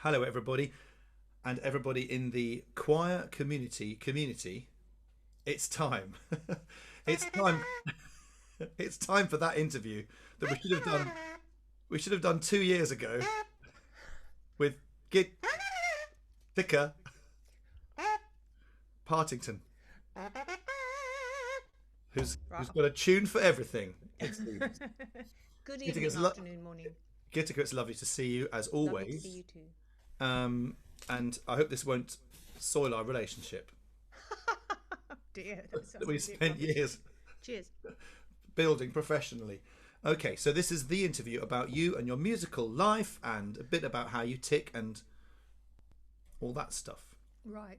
Hello, everybody, and everybody in the choir community. It's time. it's time. It's time for that interview that we should have done. We should have done 2 years ago with Gitika Partington, who's Right. got a tune for everything. It seems. Good evening, Gitika's afternoon, morning. Gitika, it's lovely to see you as Lovely to see always. you too. Um, and I hope this won't soil our relationship Oh dear, that that sounds we a bit spent rubbish. years Cheers. building professionally. Okay, so this is the interview about you and your musical life and a bit about how you tick and all that stuff. Right.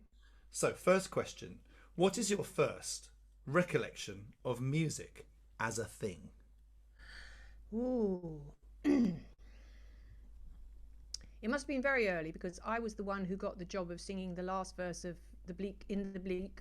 So, first question. What is your first recollection of music as a thing? Ooh. It must have been very early because I was the one who got the job of singing the last verse of the bleak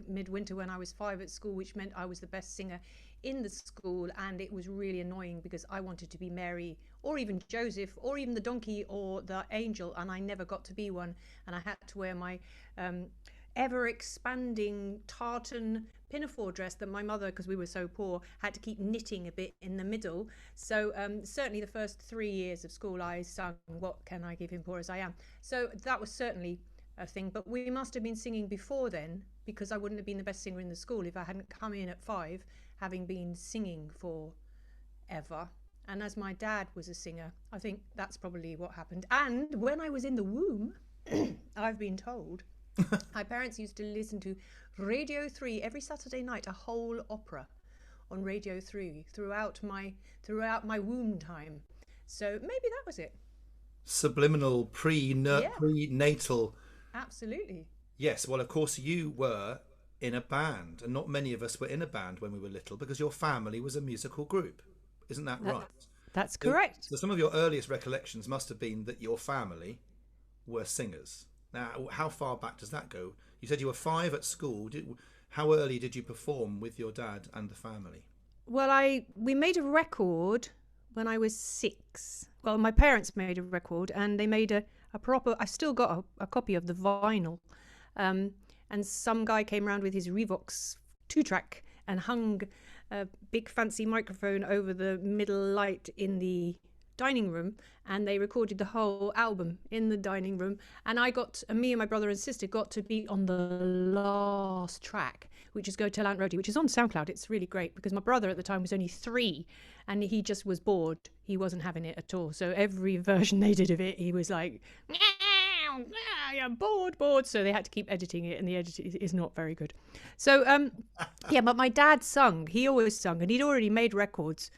midwinter when I was 5 at school, which meant I was the best singer in the school, and it was really annoying because I wanted to be Mary or even Joseph or even the donkey or the angel, and I never got to be one, and I had to wear my um, ever expanding tartan pinafore dress that my mother, because we were so poor, had to keep knitting a bit in the middle. So certainly the first 3 years of school I sung What Can I Give Him Poor As I Am. So that was certainly a thing, but we must have been singing before then, because I wouldn't have been the best singer in the school if I hadn't come in at 5 having been singing for ever. And as my dad was a singer, I think that's probably what happened. And when I was in the womb, I've been told my parents used to listen to Radio 3 every Saturday night, a whole opera on Radio 3 throughout my womb time. So maybe that was it. Subliminal Yeah, prenatal. absolutely. Yes, well, of course, you were in a band, and not many of us were in a band when we were little because your family was a musical group. Isn't that That right? that's So, correct. so some of your earliest recollections must have been that your family were singers. Now, how far back does that go? You said you were 5 at school. How early did you perform with your dad and the family? Well, I we made a record when I was 6. Well, my parents made a record and they made a proper. I still got a copy of the vinyl. Um, and some guy came around with his Revox 2-track and hung a big fancy microphone over the middle light in the dining room, and they recorded the whole album in the dining room, and me and my brother and sister got to be on the last track, which is Go Tell Aunt Rhody, which is on SoundCloud. It's really great because my brother at the time was only 3 and he just was bored. He wasn't having it at all, so every version they did of it he was like, I'm bored. So they had to keep editing it, and the edit is not very good. So yeah, but my dad sung. He always sung, and he'd already made records,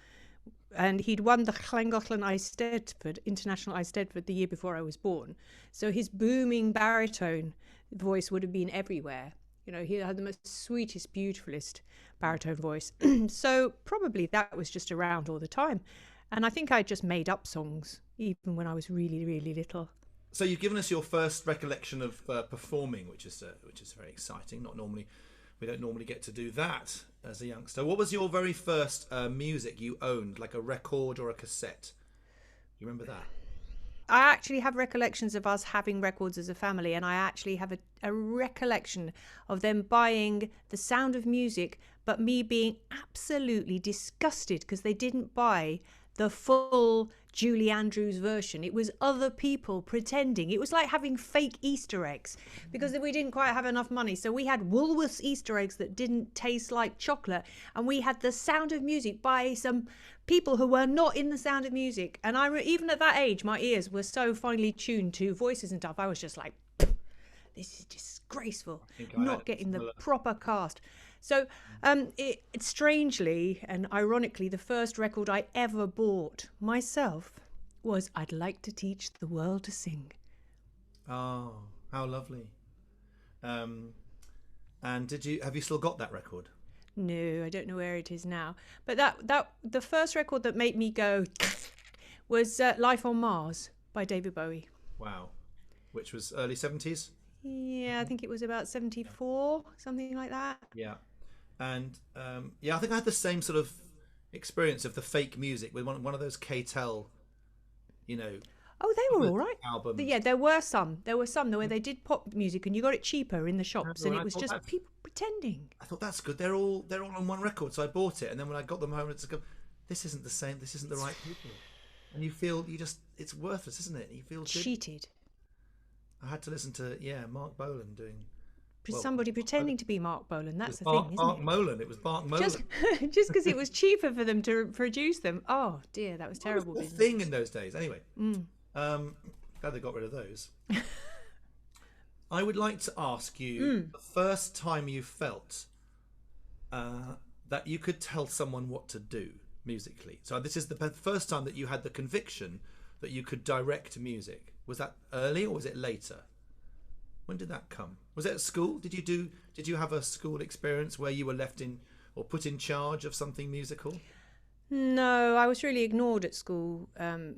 and he'd won the Llangollen Eisteddfod, International Eisteddfod, the year before I was born. So his booming baritone voice would have been everywhere. You know, he had the most sweetest, beautifulest baritone voice. So probably that was just around all the time. And I think I just made up songs even when I was really, really little. So you've given us your first recollection of performing, which is very exciting. We don't normally get to do that as a youngster. What was your very first music you owned, like a record or a cassette? You remember that? I actually have recollections of us having records as a family, and I actually have a recollection of them buying The Sound of Music, but me being absolutely disgusted because they didn't buy the full Julie Andrews version. It was other people pretending. It was like having fake Easter eggs because we didn't quite have enough money. So we had Woolworths Easter eggs that didn't taste like chocolate, and we had The Sound of Music by some people who were not in The Sound of Music. And even at that age, my ears were so finely tuned to voices and stuff. I was just like, this is disgraceful, I think I had not getting the similar. proper cast. So it strangely and ironically, the first record I ever bought myself was I'd Like to Teach the World to Sing. Oh, how lovely! Um, and have you still got that record? No, I don't know where it is now. But that the first record that made me go was Life on Mars by David Bowie. Wow, which was early 70s. Yeah, I think it was about 74, something like that. Yeah, and yeah, I think I had the same sort of experience of the fake music with one of those KTEL, you know, Oh, they were all right. albums. Yeah, there were some. There were some where they did pop music, and you got it cheaper in the shops, and it was just people pretending. I thought that's good. They're all on one record, so I bought it, and then when I got them home, it's like, this isn't the same. This isn't the right people, and it's worthless, isn't it? You feel cheated. I had to listen to Mark Bolan doing. Somebody pretending to be Mark Bolan. That's the thing, isn't Mark it? Molan. It was Mark Molan. Just because it was cheaper for them to produce them. Oh dear, that was terrible. What was the thing in those days? Anyway, glad they got rid of those. I would like to ask you the first time you felt that you could tell someone what to do musically. So this is the first time that you had the conviction that you could direct music. Was that early or was it later? When did that come? Was it at school? Did you have a school experience where you were left in or put in charge of something musical? No, I was really ignored at school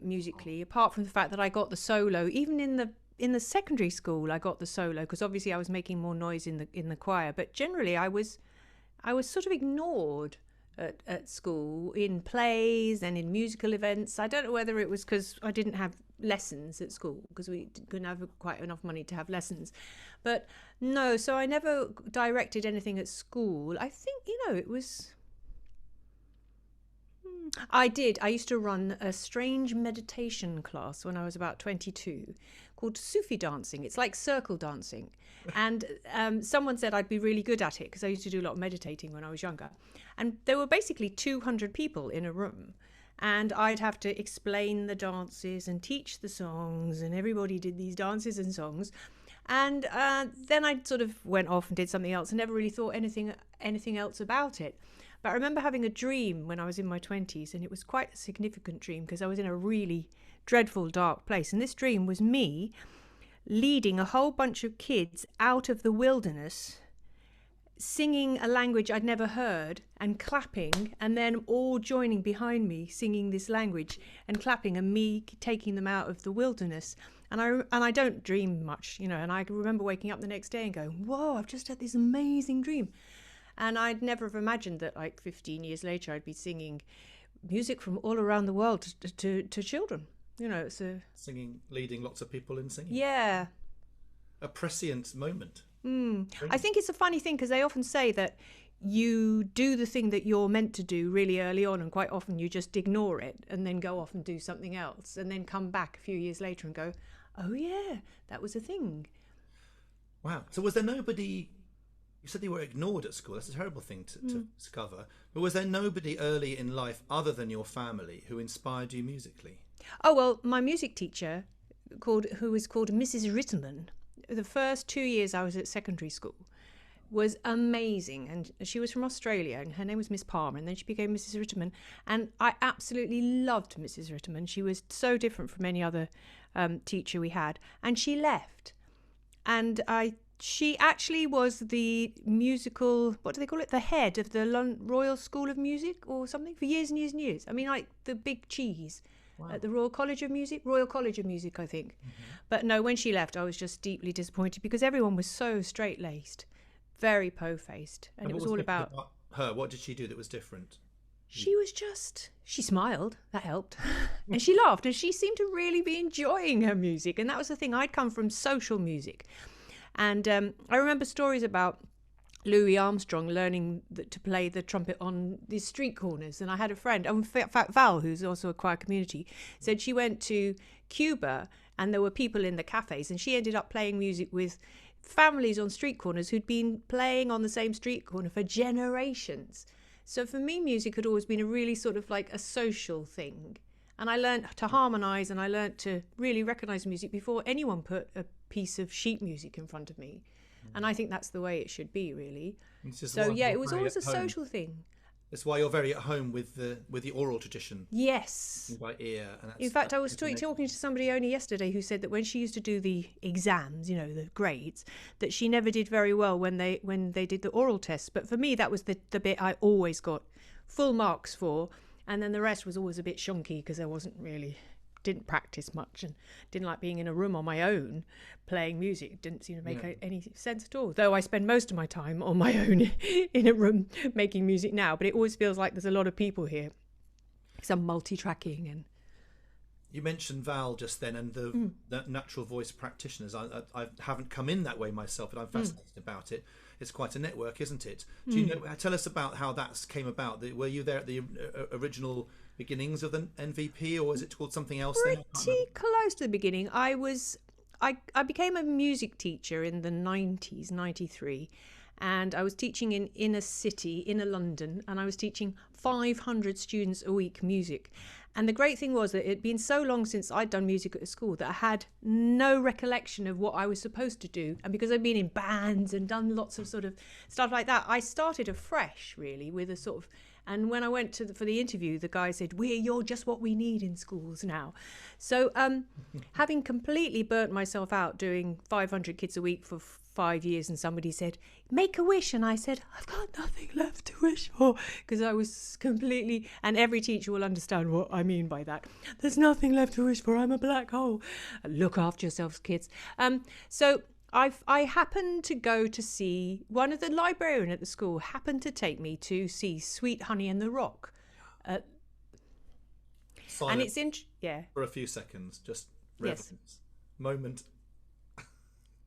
musically, apart from the fact that I got the solo. Even in the secondary school, I got the solo because obviously I was making more noise in the choir. But generally, I was sort of ignored at school in plays and in musical events. I don't know whether it was because I didn't have lessons at school because we couldn't have quite enough money to have lessons. But no, so I never directed anything at school. I think, it was... I did. I used to run a strange meditation class when I was about 22 called Sufi dancing. It's like circle dancing. And someone said I'd be really good at it because I used to do a lot of meditating when I was younger. And there were basically 200 people in a room. And I'd have to explain the dances and teach the songs. And everybody did these dances and songs. And then I sort of went off and did something else and never really thought anything else about it. But I remember having a dream when I was in my 20s, and it was quite a significant dream because I was in a really dreadful, dark place. And this dream was me leading a whole bunch of kids out of the wilderness, singing a language I'd never heard and clapping, and then all joining behind me, singing this language and clapping, and me taking them out of the wilderness. And I don't dream much, and I remember waking up the next day and going, whoa, I've just had this amazing dream. And I'd never have imagined that 15 years later I'd be singing music from all around the world to children. It's singing, leading lots of people in singing. Yeah. A prescient moment. I think it's a funny thing because they often say that you do the thing that you're meant to do really early on, and quite often you just ignore it and then go off and do something else and then come back a few years later and go, oh yeah, that was a thing. Wow. So was there nobody... You said you were ignored at school. That's a terrible thing to discover. But was there nobody early in life other than your family who inspired you musically? Oh, well, my music teacher, who was called Mrs. Ritterman, the first 2 years I was at secondary school, was amazing. And she was from Australia, and her name was Miss Palmer, and then she became Mrs. Ritterman. And I absolutely loved Mrs. Ritterman. She was so different from any other teacher we had. And she left. And she actually was the musical, what do they call it? The head of the Royal School of Music or something for years and years and years. I mean, like the big cheese at the Royal College of Music, I think. Mm-hmm. But no, when she left, I was just deeply disappointed because everyone was so straight-laced, very po-faced. And it was all about her. What did she do that was different? She smiled, that helped. And she laughed, and she seemed to really be enjoying her music. And that was the thing. I'd come from social music. And I remember stories about Louis Armstrong learning to play the trumpet on these street corners. And I had a friend, in fact, Val, who's also a choir community, said she went to Cuba and there were people in the cafes, and she ended up playing music with families on street corners who'd been playing on the same street corner for generations. So for me, music had always been a really sort of like a social thing. And I learned to harmonise, and I learned to really recognise music before anyone put a piece of sheet music in front of me. And I think that's the way it should be, really. So yeah, it was always a social thing. That's why you're very at home with the oral tradition. Yes. By ear. And in fact, I was talking to somebody only yesterday who said that when she used to do the exams, the grades, that she never did very well when they did the oral tests. But for me, that was the bit I always got full marks for. And then the rest was always a bit shonky because I didn't practice much and didn't like being in a room on my own playing music. It didn't seem to make any sense at all. Though I spend most of my time on my own in a room making music now, but it always feels like there's a lot of people here. Some multi-tracking and... You mentioned Val just then, and the natural voice practitioners. I haven't come in that way myself, but I'm fascinated about it. It's quite a network, isn't it? Do you know? Tell us about how that came about. Were you there at the original beginnings of the NVP, or is it called something else? Pretty close to the beginning. I became a music teacher in the 90s, 93. And I was teaching in inner city, inner London, and I was teaching 500 students a week music. And the great thing was that it had been so long since I'd done music at a school that I had no recollection of what I was supposed to do. And because I'd been in bands and done lots of sort of stuff like that, I started afresh, really, with a sort of... And when I went for the interview, the guy said, you're just what we need in schools now. So having completely burnt myself out doing 500 kids a week for 5 years, and somebody said, make a wish. And I said, I've got nothing left to wish for, because I was completely... And every teacher will understand what I mean by that. There's nothing left to wish for. I'm a black hole. Look after yourselves, kids. So... I happened to go to see, one of the librarian at the school happened to take me to see Sweet Honey and the Rock. And it's for a few seconds, just reverence. Yes. Moment.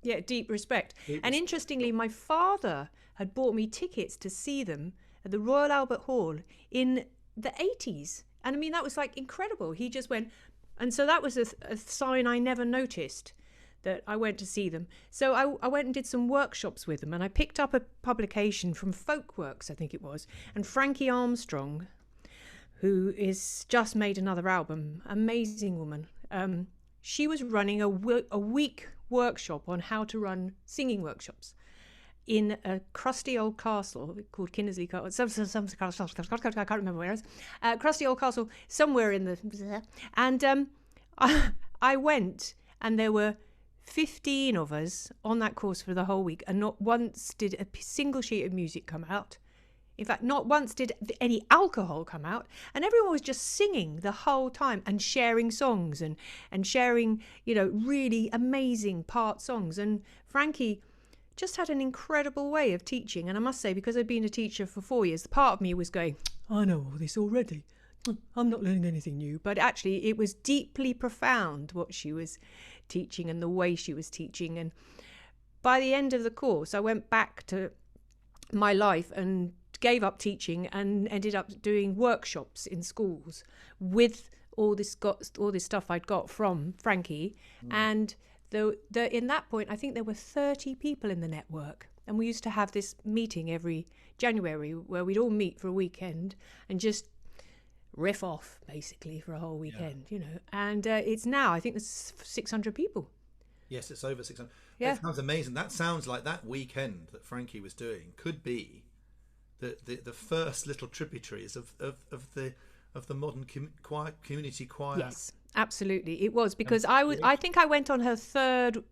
Yeah, deep respect. And interestingly, my father had bought me tickets to see them at the Royal Albert Hall in the 80s. And I mean, that was like incredible. He just went, and so that was a sign I never noticed, that I went to see them. So I went and did some workshops with them, and I picked up a publication from Folkworks, I think it was, and Frankie Armstrong, who is just made another album, amazing woman. She was running a week workshop on how to run singing workshops in a crusty old castle called Kinnersley Castle, some castle, I can't remember where it is, crusty old castle somewhere in the... And I went, and there were 15 of us on that course for the whole week, and not once did a single sheet of music come out. In fact, not once did any alcohol come out, and everyone was just singing the whole time and sharing songs and sharing, really amazing part songs. And Frankie just had an incredible way of teaching. And I must say, because I'd been a teacher for 4 years, the part of me was going, I know all this already. I'm not learning anything new. But actually, it was deeply profound what she was teaching and the way she was teaching. And by the end of the course, I went back to my life and gave up teaching and ended up doing workshops in schools with all this stuff I'd got from Frankie. And in that point, I think there were 30 people in the network. And we used to have this meeting every January where we'd all meet for a weekend and just riff off basically for a whole weekend, And it's now, I think there's 600 people. Yes, it's over 600. Yeah. That sounds amazing. That sounds like that weekend that Frankie was doing could be the first little tributaries of the modern community choir. Yes, absolutely, it was, because I think I went on her third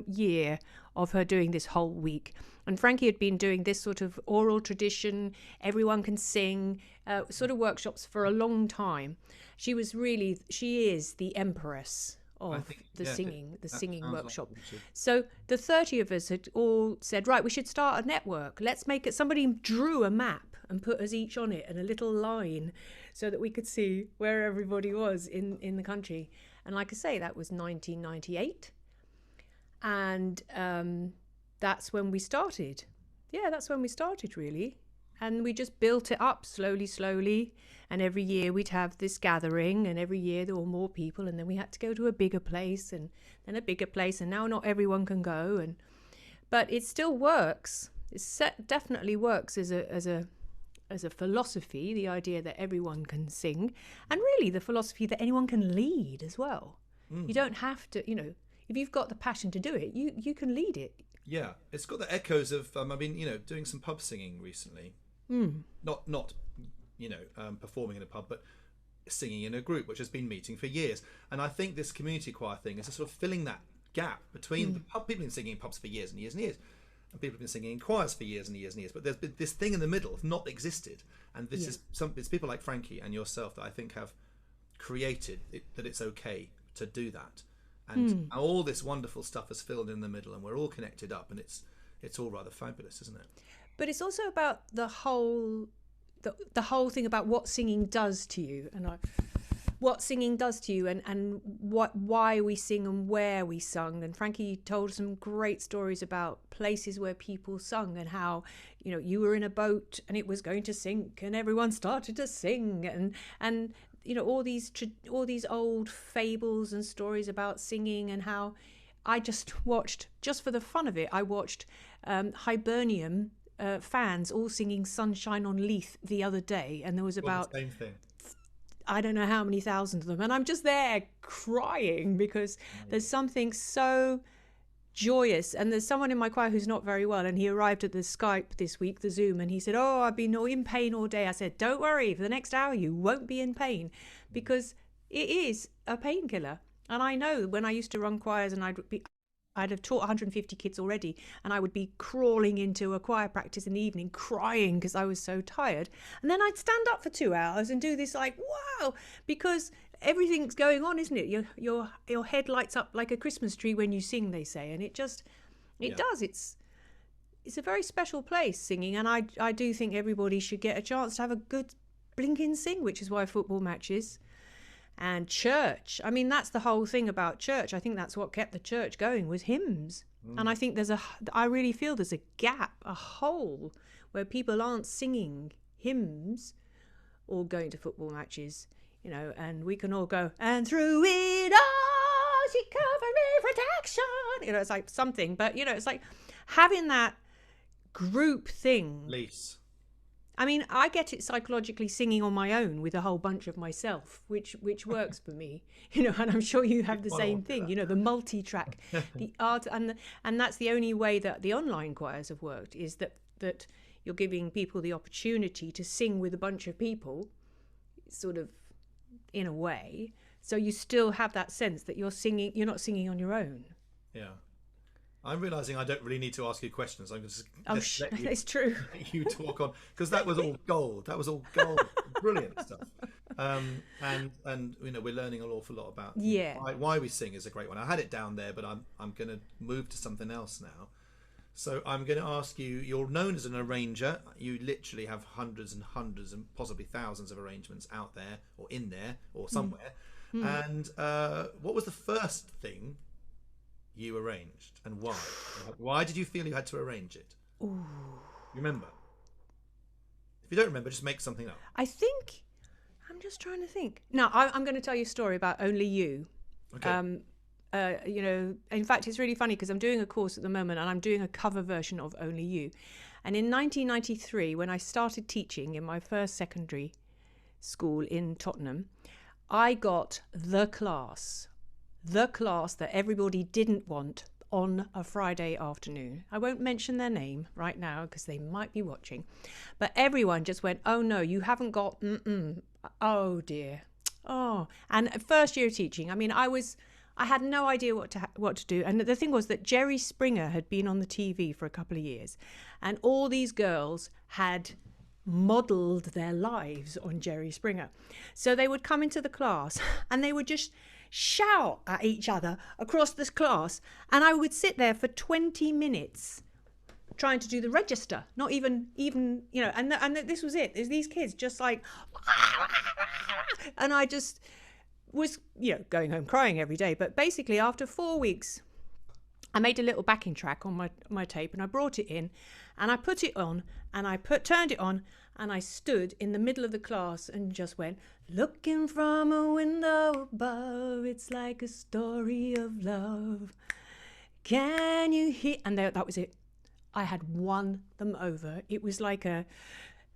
year of her doing this whole week, and Frankie had been doing this sort of oral tradition, everyone can sing, sort of workshops for a long time. She is the empress of the singing workshop. Like so the 30 of us had all said, right, we should start a network. Let's make it. Somebody drew a map and put us each on it and a little line so that we could see where everybody was in the country. And like I say, that was 1998. And that's when we started. Yeah, that's when we started, really. And we just built it up slowly. And every year we'd have this gathering, and every year there were more people, and then we had to go to a bigger place, and then a bigger place, and now not everyone can go. But it still works. It definitely works as a philosophy, the idea that everyone can sing, and really the philosophy that anyone can lead as well. You don't have to, if you've got the passion to do it, you can lead it. Yeah, it's got the echoes of, I've been, doing some pub singing recently. Not performing in a pub, but singing in a group which has been meeting for years. And I think this community choir thing is a sort of filling that gap between the pub. People have been singing in pubs for years and years and years, and people have been singing in choirs for years and years and years. But there's been this thing in the middle has not existed, and this is it's people like Frankie and yourself that I think have created it, that it's okay to do that, and all this wonderful stuff is filled in the middle, and we're all connected up, and it's all rather fabulous, isn't it? But it's also about the whole thing about what singing does to you. And what singing does to you, and why we sing and where we sung. And Frankie told some great stories about places where people sung, and how, you know, you were in a boat and it was going to sink and everyone started to sing, and you know, all these old fables and stories about singing. And how I just watched, just for the fun of it, I watched Hibernian fans all singing Sunshine on Leith the other day, and there was about the same thing. I don't know how many thousands of them, and I'm just there crying because there's something so joyous. And there's someone in my choir who's not very well, and he arrived at the Skype this week, the Zoom, and he said, "Oh, I've been in pain all day." I said, "Don't worry, for the next hour you won't be in pain, because it is a painkiller." And I know when I used to run choirs, and I'd have taught 150 kids already, and I would be crawling into a choir practice in the evening crying because I was so tired. And then I'd stand up for 2 hours and do this, like, wow, because everything's going on, isn't it? Your head lights up like a Christmas tree when you sing, they say. And it does. It's a very special place, singing. And I do think everybody should get a chance to have a good blinking sing, which is why football matches and church. I mean, that's the whole thing about church. I think that's what kept the church going, was hymns. And I think I really feel there's a gap, a hole, where people aren't singing hymns or going to football matches, you know, and we can all go, "And through it all, she covered me protection." You know, it's like something, but, you know, it's like having that group thing. Lease. I mean, I get it psychologically singing on my own with a whole bunch of myself, which works for me, you know, and I'm sure you have the same thing, you know, the multi-track, the art, and that's the only way that the online choirs have worked, is that you're giving people the opportunity to sing with a bunch of people, sort of, in a way, so you still have that sense that you're not singing on your own. Yeah. I'm realising I don't really need to ask you questions. I'm just let it's true. Let you talk on, because that was all gold. That was all gold. Brilliant stuff. And you know, we're learning an awful lot about why we sing is a great one. I had it down there, but I'm going to move to something else now. So I'm going to ask you. You're known as an arranger. You literally have hundreds and hundreds and possibly thousands of arrangements out there, or in there, or somewhere. And what was the first thing you arranged, and why? Why did you feel you had to arrange it? Ooh. Remember? If you don't remember, just make something up. I think, I'm just trying to think. No, I'm going to tell you a story about Only You. Okay. You know, in fact, it's really funny because I'm doing a course at the moment, and I'm doing a cover version of Only You. And in 1993, when I started teaching in my first secondary school in Tottenham, I got the class that everybody didn't want on a Friday afternoon. I won't mention their name right now because they might be watching, but everyone just went, "Oh no, you haven't got, oh dear, oh." And at first year of teaching, I mean, I had no idea what to do. And the thing was that Jerry Springer had been on the TV for a couple of years, and all these girls had modelled their lives on Jerry Springer. So they would come into the class and they would just shout at each other across this class, and I would sit there for 20 minutes trying to do the register, not even you know, and this was it. There's these kids just like, and I just was, you know, going home crying every day. But basically after 4 weeks, I made a little backing track on my tape, and I brought it in, and I put it on, and I turned it on, and I stood in the middle of the class and just went, "Looking from a window above, it's like a story of love. Can you hear?" And that was it. I had won them over. It was like it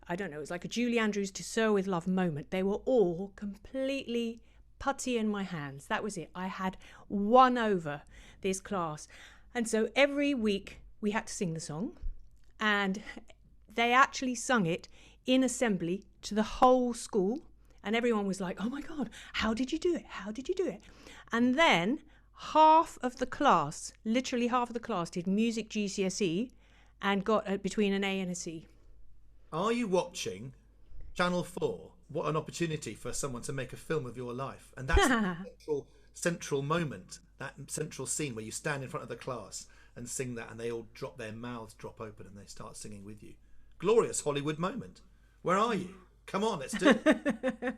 was like a Julie Andrews to Sir with Love moment. They were all completely putty in my hands. That was it. I had won over this class. And so every week we had to sing the song, and they actually sung it in assembly to the whole school, and everyone was like, "Oh my God, how did you do it? How did you do it?" And then half of the class, literally half of the class, did music GCSE and got between an A and a C. Are you watching Channel 4? What an opportunity for someone to make a film of your life. And that's the central moment, that central scene where you stand in front of the class and sing that, and they all their mouths drop open and they start singing with you. Glorious Hollywood moment. Where are you? Come on, let's do it.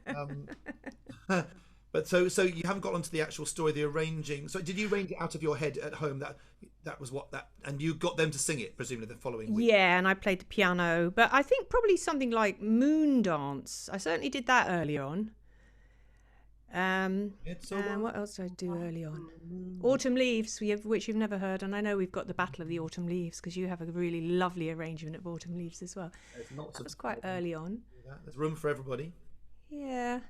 But so you haven't got onto the actual story, the arranging. So did you arrange it out of your head at home? That was what that, and you got them to sing it presumably the following week. Yeah, and I played the piano, but I think probably something like Moon Dance. I certainly did that early on. It's a And what else did I do early on? Autumn Leaves, which you've never heard, and I know we've got the Battle of the Autumn Leaves because you have a really lovely arrangement of Autumn Leaves as well. That was quite early on. There's room for everybody. Yeah.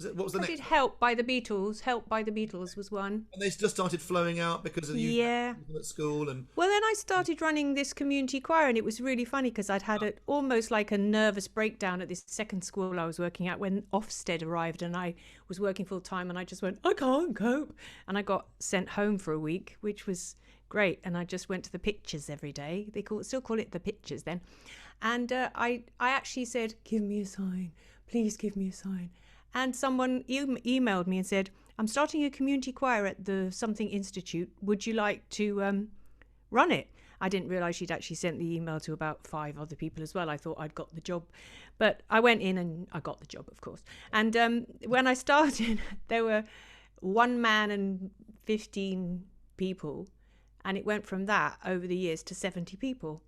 What was the I next? did Help by the Beatles. Help by the Beatles was one. And they just started flowing out because of you Yeah. at school and. Well, then I started running this community choir, and it was really funny because I'd had almost like a nervous breakdown at this second school I was working at when Ofsted arrived, and I was working full time, and I just went, I can't cope, and I got sent home for a week, which was great, and I just went to the pictures every day. They still call it the pictures then, and I actually said, give me a sign, please give me a sign. And someone emailed me and said, I'm starting a community choir at the something institute. Would you like to run it? I didn't realise she'd actually sent the email to about 5 other people as well. I thought I'd got the job. But I went in and I got the job, of course. And when I started, there were 1 man and 15 people. And it went from that over the years to 70 people.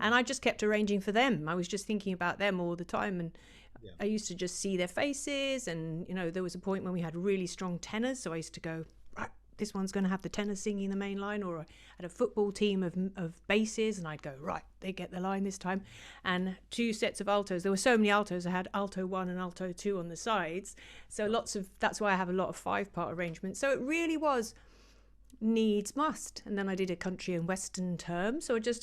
And I just kept arranging for them. I was just thinking about them all the time. And I used to just see their faces, and there was a point when we had really strong tenors, so I used to go, right, this one's going to have the tenor singing the main line, or I had a football team of basses, and I'd go, right, they get the line this time, and 2 sets of altos. There were so many altos, I had alto 1 and alto 2 on the sides, so that's why I have a lot of 5-part arrangements. So it really was needs must. And then I did a country and western term, so I just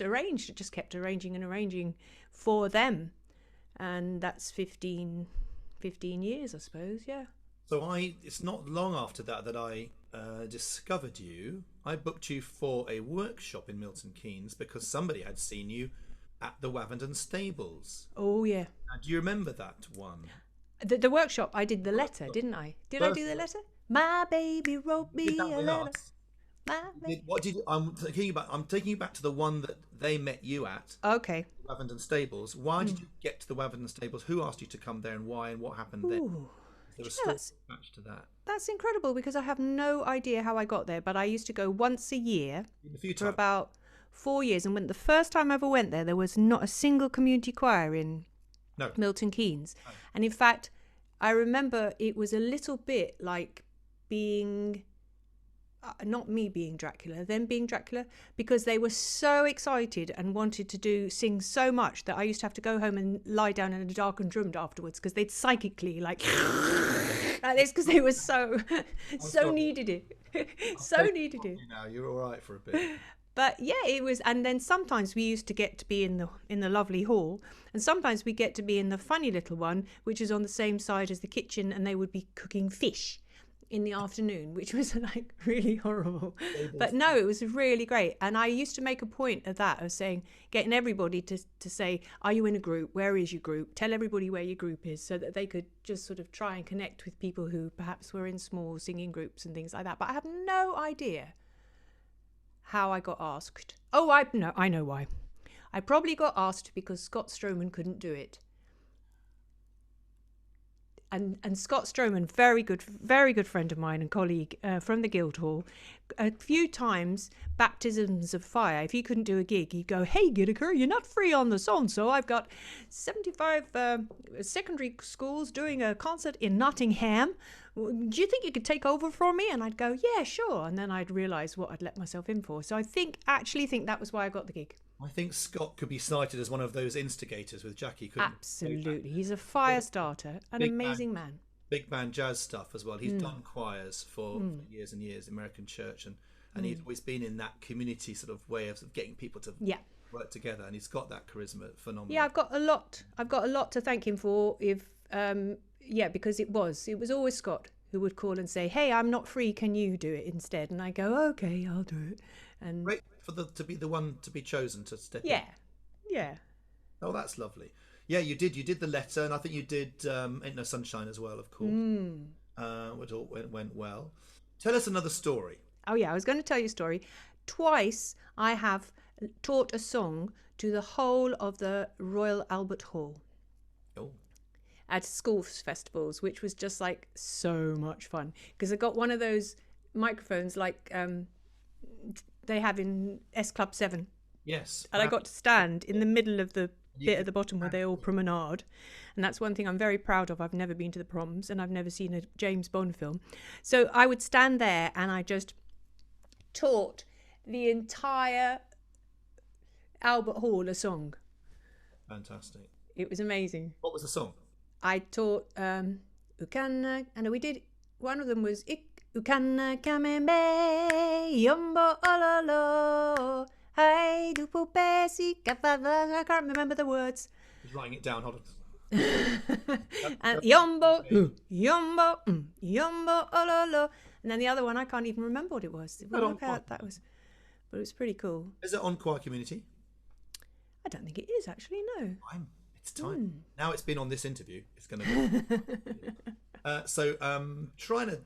kept arranging and arranging for them. And that's 15 years, I suppose. Yeah. So it's not long after that I discovered you. I booked you for a workshop in Milton Keynes because somebody had seen you at the Wavendon Stables. Oh yeah. Now, do you remember that one? The workshop, I did the letter, didn't I? Did I do the letter? My baby wrote me a letter. I'm taking you back to the one that they met you at. Okay. Wavendon Stables. Why did you get to the Wavendon Stables? Who asked you to come there, and why, and what happened there? There was story attached to that. That's incredible because I have no idea how I got there, but I used to go once a year for about 4 years, and when the first time I ever went there was not a single community choir in Milton Keynes. No. And in fact, I remember it was a little bit like being not me being Dracula, them being Dracula, because they were so excited and wanted to sing so much that I used to have to go home and lie down in a darkened room afterwards because they'd psychically like this because they were so needed it. Needed it. Now you're all right for a bit. But yeah, it was, and then sometimes we used to get to be in the lovely hall, and sometimes we get to be in the funny little one, which is on the same side as the kitchen, and they would be cooking fish in the afternoon, which was like really horrible. But no, it was really great. And I used to make a point of that, of saying, getting everybody to say, are you in a group? Where is your group? Tell everybody where your group is, so that they could just sort of try and connect with people who perhaps were in small singing groups and things like that. But I have no idea how I got asked. Oh, I know why. I probably got asked because Scott Stroman couldn't do it. And Scott Stroman, very good friend of mine and colleague from the Guildhall, a few times, baptisms of fire. If he couldn't do a gig, he'd go, hey, Gitika, you're not free on the so-and-so. I've got 75 secondary schools doing a concert in Nottingham. Do you think you could take over for me? And I'd go, yeah, sure. And then I'd realise what I'd let myself in for. So I actually think that was why I got the gig. I think Scott could be cited as one of those instigators with Jackie, couldn't he? Absolutely. He's a fire starter, an amazing man. Big band jazz stuff as well. He's done choirs for years and years, American church, and he's always been in that community sort of way of getting people to work together, and he's got that charisma, phenomenal. Yeah, I've got a lot to thank him for. Because it was always Scott who would call and say, hey, I'm not free, can you do it instead? And I go, okay, I'll do it. And great to be the one to be chosen to step in. Yeah. Oh, that's lovely. Yeah, you did the letter, and I think you did Ain't No Sunshine as well, of course. Which all went well. Tell us another story. Oh yeah, I was going to tell you a story. Twice I have taught a song to the whole of the Royal Albert Hall. Oh. at school festivals, which was just like so much fun because I got one of those microphones like they have in S Club 7. Yes. And I got to stand in the middle of the You bit could at the bottom where they all promenade. And that's one thing I'm very proud of. I've never been to the proms and I've never seen a James Bond film. So I would stand there and I just taught the entire Albert Hall a song. Fantastic. It was amazing. What was the song? I taught Ukana, and we did, one of them was Ukana Kamembe Yombo Ololo. I can't remember the words. He's writing it down. Hold on. And yombo, yombo, yombo, ololo. And then the other one, I can't even remember what it was. That was, but it was pretty cool. Is it on Choir Community? I don't think it is actually. No. It's time. Now it's been on this interview. It's going to go. So trying to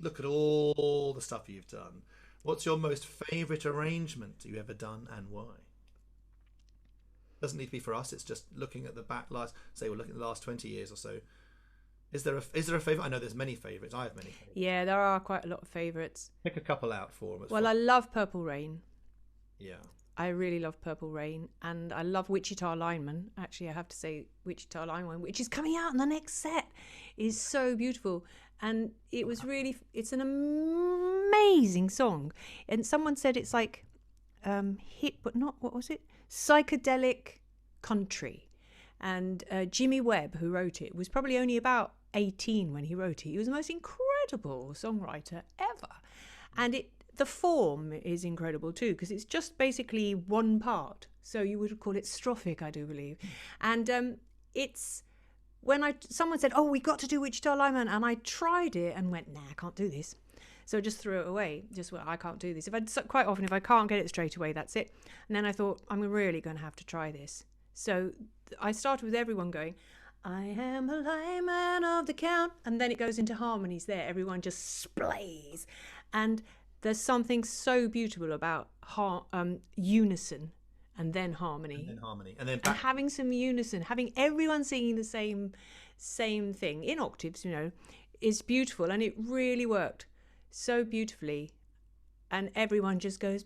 look at all the stuff you've done. What's your most favourite arrangement you ever done and why? Doesn't need to be for us. It's just looking at the back last. Say we're looking at the last 20 years or so. Is there a favourite? I know there's many favourites. I have many favourites. Yeah, there are quite a lot of favourites. Pick a couple out for them. Well, I love Purple Rain. Yeah. I really love Purple Rain, and I love Wichita Lineman. Actually, I have to say Wichita Lineman, which is coming out in the next set, is so beautiful. And it was really, it's an amazing song. And someone said it's like hip, but not, what was it? Psychedelic country. And Jimmy Webb, who wrote it, was probably only about 18 when he wrote it. He was the most incredible songwriter ever. And the form is incredible too, because it's just basically one part. So you would call it strophic, I do believe. And it's, when someone said, oh, we got to do Wichita Lineman, and I tried it and went, nah, I can't do this. So I just threw it away. I can't do this. Quite often, if I can't get it straight away, that's it. And then I thought, I'm really going to have to try this. So I started with everyone going, I am a lineman of the count. And then it goes into harmonies there. Everyone just splays. And there's something so beautiful about unison and then harmony. And then having some unison, having everyone singing the same thing in octaves, is beautiful. And it really worked so beautifully. And everyone just goes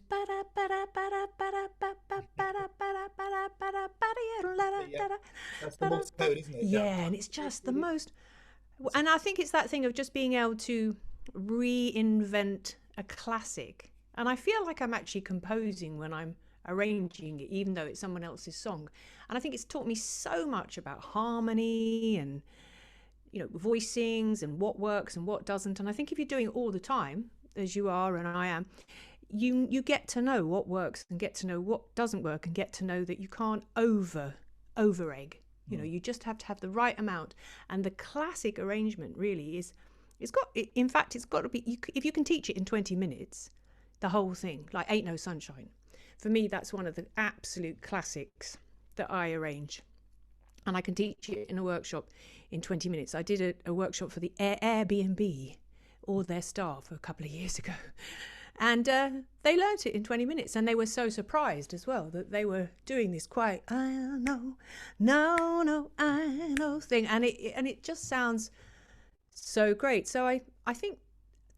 that's the Morse code, isn't it? Yeah, and it's just the most. And I think it's that thing of just being able to reinvent a classic. And I feel like I'm actually composing when I'm arranging it, even though it's someone else's song. And I think it's taught me so much about harmony and voicings and what works and what doesn't. And I think if you're doing it all the time, as you are and I am, you get to know what works and get to know what doesn't work and get to know that you can't over egg. You just have to have the right amount. And the classic arrangement really is, it's got to be, if you can teach it in 20 minutes, the whole thing, like Ain't No Sunshine. For me, that's one of the absolute classics that I arrange. And I can teach it in a workshop in 20 minutes. I did a workshop for the Airbnb, all their staff, a couple of years ago. And they learnt it in 20 minutes. And they were so surprised as well that they were doing this quite, I know, no, I know thing. And it just sounds so great. So I think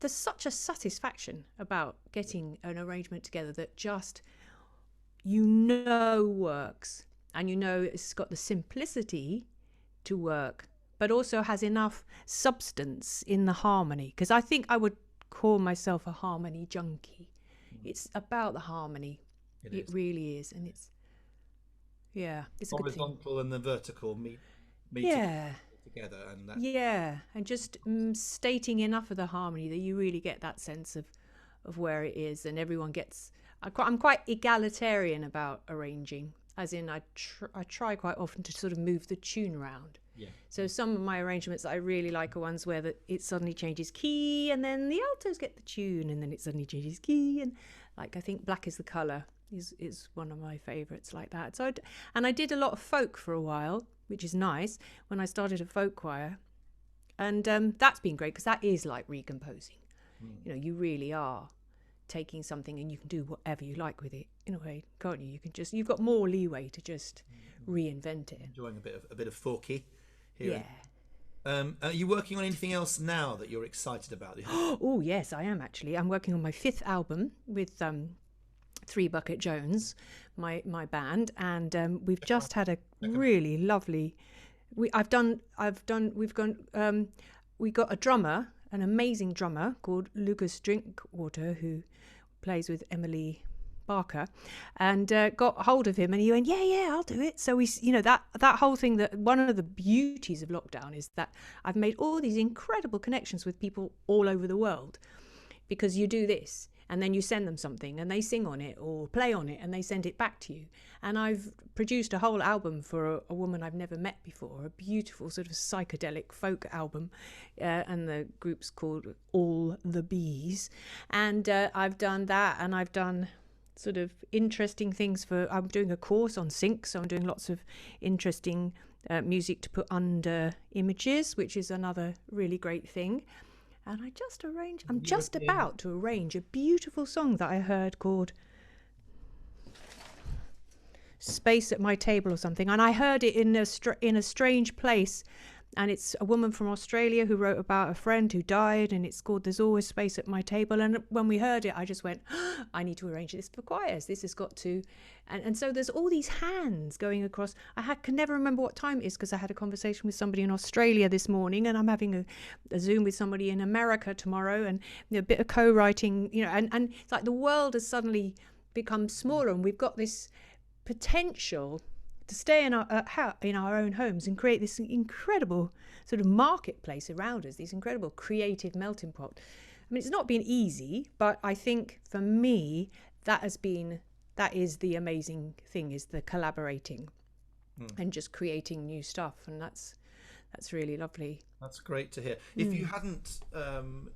there's such a satisfaction about getting an arrangement together that just, works. And it's got the simplicity to work, but also has enough substance in the harmony. Because I think I would call myself a harmony junkie. It's about the harmony. It really is. And it's a good thing. Horizontal and the vertical meet together. And just stating enough of the harmony that you really get that sense of where it is. And everyone gets... I'm quite egalitarian about arranging. As in, I try quite often to sort of move the tune around. Yeah. So some of my arrangements that I really like are ones where it suddenly changes key, and then the altos get the tune, and then it suddenly changes key, and like I think Black is the Colour is one of my favourites like that. So I did a lot of folk for a while, which is nice when I started a folk choir, and that's been great because that is like recomposing. You really are taking something and you can do whatever you like with it in a way, can't you? You've got more leeway to just reinvent it. Enjoying a bit of Forky Yeah. Are you working on anything else now that you're excited about? Oh, yes, I am actually. I'm working on my 5th album with Three Bucket Jones, my band, and we've just had a really lovely. We got a drummer, an amazing drummer called Lucas Drinkwater, who plays with Emily Barker, and got hold of him, and he went, yeah, I'll do it. So we, that whole thing, that one of the beauties of lockdown is that I've made all these incredible connections with people all over the world, because you do this and then you send them something and they sing on it or play on it and they send it back to you. And I've produced a whole album for a woman I've never met before, a beautiful sort of psychedelic folk album, and the group's called All the Bees. And I've done that, and I've done sort of interesting things I'm doing a course on sync, so I'm doing lots of interesting music to put under images, which is another really great thing. And I'm just about to arrange a beautiful song that I heard called Space at My Table or something. And I heard it in a strange place. And it's a woman from Australia who wrote about a friend who died, and it's called There's Always Space at My Table. And when we heard it, I just went, I need to arrange this for choirs. This has got to. And so there's all these hands going across. Can never remember what time it is, because I had a conversation with somebody in Australia this morning, and I'm having a Zoom with somebody in America tomorrow, and a bit of co-writing, and it's like the world has suddenly become smaller, and we've got this potential to stay in our own homes and create this incredible sort of marketplace around us, this incredible creative melting pot. I mean, it's not been easy, but I think for me, that is the amazing thing, is the collaborating and just creating new stuff. And that's really lovely. That's great to hear. If you hadn't,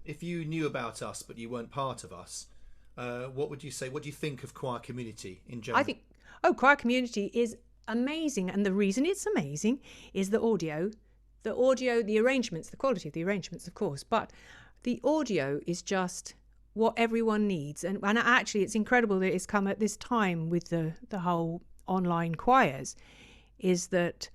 if you knew about us, but you weren't part of us, what would you say? What do you think of Choir Community in general? I think, Choir Community is amazing, and the reason it's amazing is the audio, the arrangements, the quality of the arrangements, of course, but the audio is just what everyone needs. And actually it's incredible that it's come at this time with the whole online choirs, is that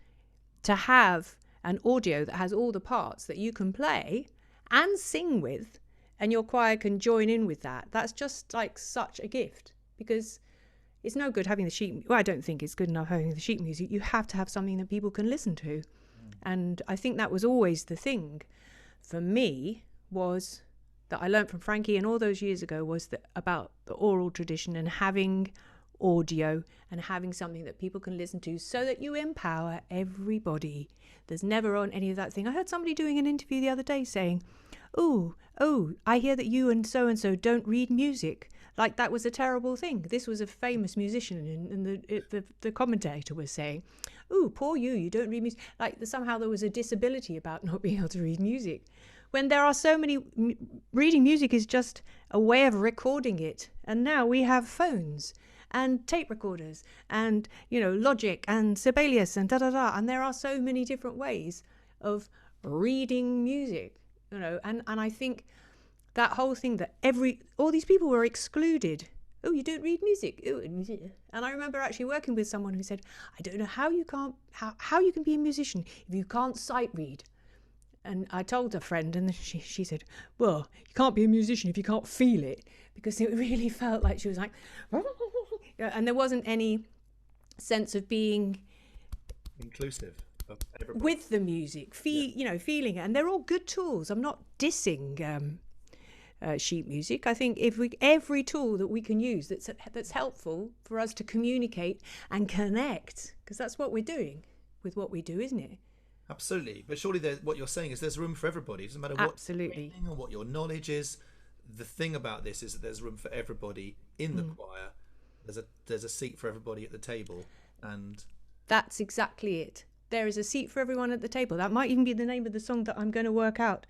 to have an audio that has all the parts that you can play and sing with, and your choir can join in with that's just like such a gift, because it's no good having the sheet. Well, I don't think it's good enough having the sheet music. You have to have something that people can listen to. And I think that was always the thing for me, was that I learned from Frankie and all those years ago, was that about the oral tradition and having audio and having something that people can listen to, so that you empower everybody. There's never on any of that thing. I heard somebody doing an interview the other day saying, oh, I hear that you and so don't read music. Like that was a terrible thing. This was a famous musician, and the commentator was saying, "Oh, poor you don't read music." Like somehow there was a disability about not being able to read music, when there are so many. Reading music is just a way of recording it, and now we have phones and tape recorders and Logic and Sibelius and and there are so many different ways of reading music, and I think that whole thing that all these people were excluded. Oh, you don't read music. Ooh. And I remember actually working with someone who said, I don't know how you can be a musician if you can't sight read. And I told a friend, and she said, well, you can't be a musician if you can't feel it, because it really felt like she was like, and there wasn't any sense of being inclusive of everybody with the music, feeling it. And they're all good tools. I'm not dissing sheet music. I think every tool that we can use that's helpful for us to communicate and connect, because that's what we're doing with what we do, isn't it? Absolutely. But surely what you're saying is there's room for everybody. It doesn't matter what absolutely or what your knowledge is. The thing about this is that there's room for everybody in the choir. There's a seat for everybody at the table, and that's exactly it. There is a seat for everyone at the table. That might even be the name of the song that I'm going to work out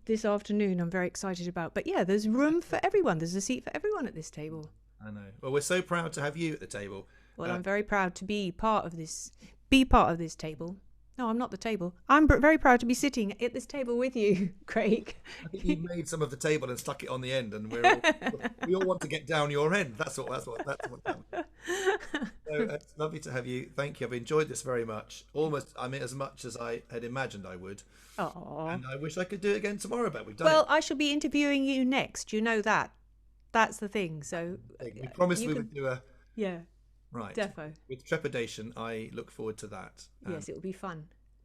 this afternoon. I'm very excited about. But yeah, there's room for everyone. There's a seat for everyone at this table. I know. Well, we're so proud to have you at the table. Well, I'm very proud to be part of this table. No, I'm not the table. I'm very proud to be sitting at this table with you, Craig. I think you made some of the table and stuck it on the end, and we all want to get down your end. That's what happened. It's lovely to have you. Thank you. I've enjoyed this very much. Almost, I mean, as much as I had imagined I would. Oh. And I wish I could do it again tomorrow, but we've done Well, it. I shall be interviewing you next. You know that. That's the thing. So We promised you we can, would do a yeah, right. defo. With trepidation, I look forward to that. Yes, it will be fun.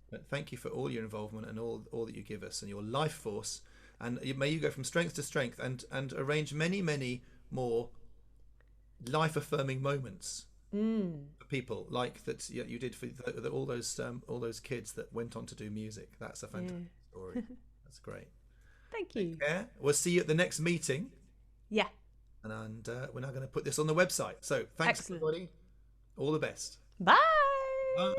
But thank you for all your involvement and all that you give us and your life force. And may you go from strength to strength and arrange many, many more life-affirming moments for people like that you did for all those kids that went on to do music. That's a fantastic story. That's great. Thank you. Take care. We'll see you at the next meeting. Yeah. And we're now going to put this on the website. So thanks, Excellent. everybody. All the best. Bye. Bye.